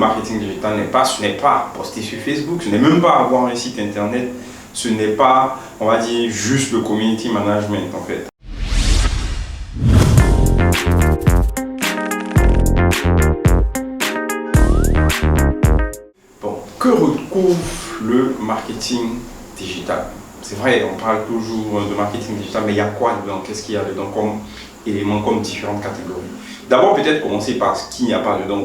marketing digital ce n'est pas poster sur Facebook, ce n'est même pas avoir un site internet, ce n'est pas, on va dire, juste le community management en fait. Bon, que recouvre le marketing digital? C'est vrai, on parle toujours de marketing digital, mais il y a quoi dedans? Qu'est-ce qu'il y a dedans comme éléments, comme différentes catégories? D'abord, peut-être commencer par ce qu'il n'y a pas dedans,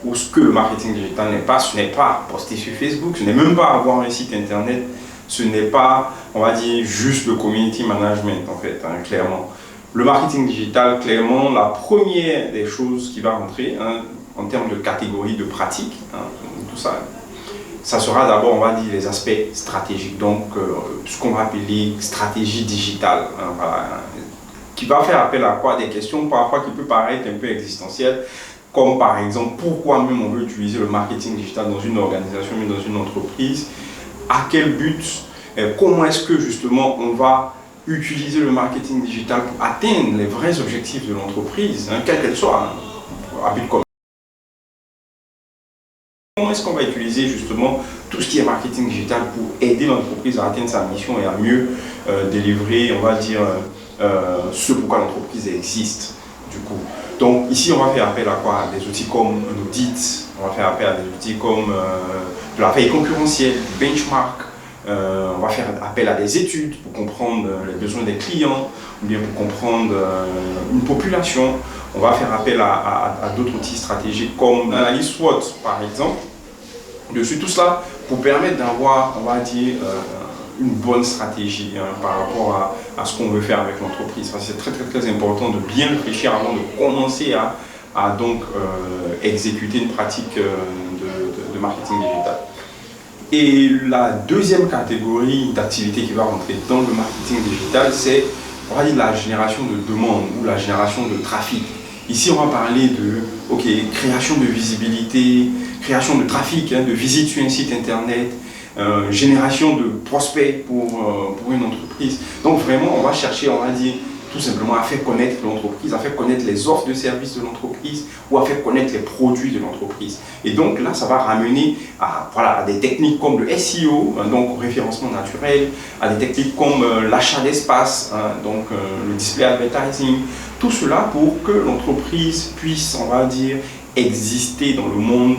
ou ce que le marketing digital ce n'est pas poster sur Facebook, ce n'est même pas avoir un site internet, ce n'est pas, on va dire, juste le community management en fait, hein, clairement. Le marketing digital, clairement, la première des choses qui va rentrer hein, en termes de catégories de pratiques, hein, tout ça, ça sera d'abord, on va dire, les aspects stratégiques, donc ce qu'on va appeler stratégie digitale, hein, voilà, qui va faire appel à quoi? Des questions parfois qui peuvent paraître un peu existentielles, comme par exemple, pourquoi même on veut utiliser le marketing digital dans une organisation, mais dans une entreprise, à quel but, comment est-ce que justement on va utiliser le marketing digital pour atteindre les vrais objectifs de l'entreprise, hein, quelle qu'elle soit, hein, à but commun. Comment est-ce qu'on va utiliser justement tout ce qui est marketing digital pour aider l'entreprise à atteindre sa mission et à mieux délivrer, on va dire, ce pourquoi l'entreprise existe du coup. Donc ici on va faire appel à quoi? À des outils comme un audit, on va faire appel à des outils comme de la veille concurrentielle, du benchmark, on va faire appel à des études pour comprendre les besoins des clients, ou bien pour comprendre une population. On va faire appel à d'autres outils stratégiques comme l'analyse SWOT par exemple. Dessus tout cela pour permettre d'avoir, on va dire, une bonne stratégie hein, par rapport à ce qu'on veut faire avec l'entreprise. C'est très important de bien réfléchir avant de commencer à donc exécuter une pratique de marketing digital. Et la deuxième catégorie d'activité qui va rentrer dans le marketing digital, c'est, on va dire, la génération de demandes ou la génération de trafic. Ici, on va parler de création de visibilité, création de trafic, hein, de visites sur un site internet, génération de prospects pour une entreprise. Donc vraiment, on va chercher, on va dire, tout simplement à faire connaître l'entreprise, à faire connaître les offres de services de l'entreprise ou à faire connaître les produits de l'entreprise. Et donc là, ça va ramener à des techniques comme le SEO, donc référencement naturel, à des techniques comme l'achat d'espace, hein, donc le display advertising, tout cela pour que l'entreprise puisse, on va dire, exister dans le monde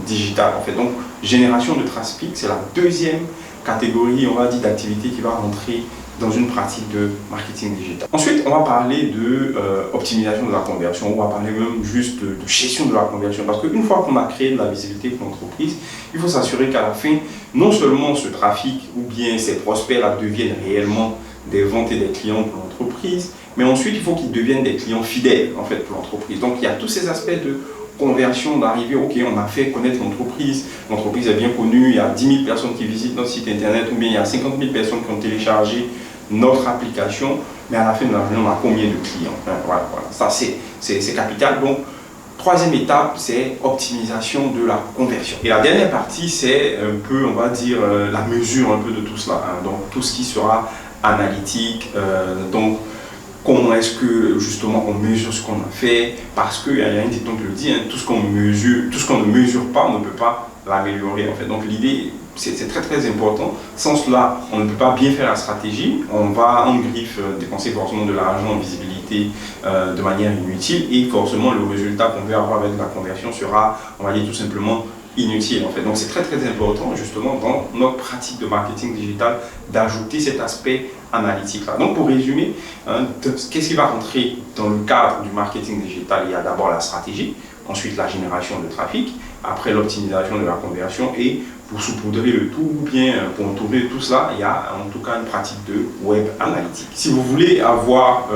digital. En fait. Donc, génération de trafic, c'est la deuxième catégorie, on va dire, d'activité qui va rentrer dans une pratique de marketing digital. Ensuite, on va parler de optimisation de la conversion, on va parler même juste de gestion de la conversion, parce qu'une fois qu'on a créé de la visibilité pour l'entreprise, il faut s'assurer qu'à la fin, non seulement ce trafic ou bien ces prospects-là deviennent réellement des ventes et des clients pour l'entreprise, mais ensuite, il faut qu'ils deviennent des clients fidèles en fait, pour l'entreprise. Donc, il y a tous ces aspects de conversion, d'arriver, ok, on a fait connaître l'entreprise est bien connue, il y a 10 000 personnes qui visitent notre site internet, ou bien il y a 50 000 personnes qui ont téléchargé notre application, mais à la fin de la journée, on a combien de clients? Voilà. Ça, c'est capital. Donc, troisième étape, c'est optimisation de la conversion. Et la dernière partie, c'est un peu, on va dire, la mesure un peu de tout cela. Hein. Donc, tout ce qui sera analytique, donc, comment est-ce que justement on mesure ce qu'on a fait? Parce qu'il y a un dicton qui le dit, hein, tout ce qu'on ne mesure pas, on ne peut pas l'améliorer en fait. Donc l'idée, c'est très important. Sans cela, on ne peut pas bien faire la stratégie. On va en griffe dépenser forcément de l'argent en visibilité de manière inutile et forcément le résultat qu'on veut avoir avec la conversion sera, on va dire tout simplement, inutile en fait. Donc c'est très important justement dans notre pratique de marketing digital d'ajouter cet aspect analytique là. Donc pour résumer, hein, qu'est-ce qui va rentrer dans le cadre du marketing digital? Il y a d'abord la stratégie, ensuite la génération de trafic, après l'optimisation de la conversion et pour saupoudrer le tout ou bien pour entourer tout cela, il y a en tout cas une pratique de web analytique. Si vous voulez avoir,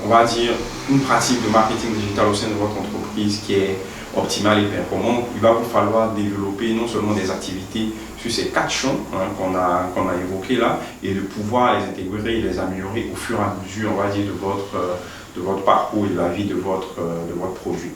on va dire, une pratique de marketing digital au sein de votre entreprise qui est optimale et performante, il va vous falloir développer non seulement des activités sur ces 4 champs hein, qu'on a évoqués là et de pouvoir les intégrer et les améliorer au fur et à mesure, on va dire, de votre parcours et de la vie de votre produit.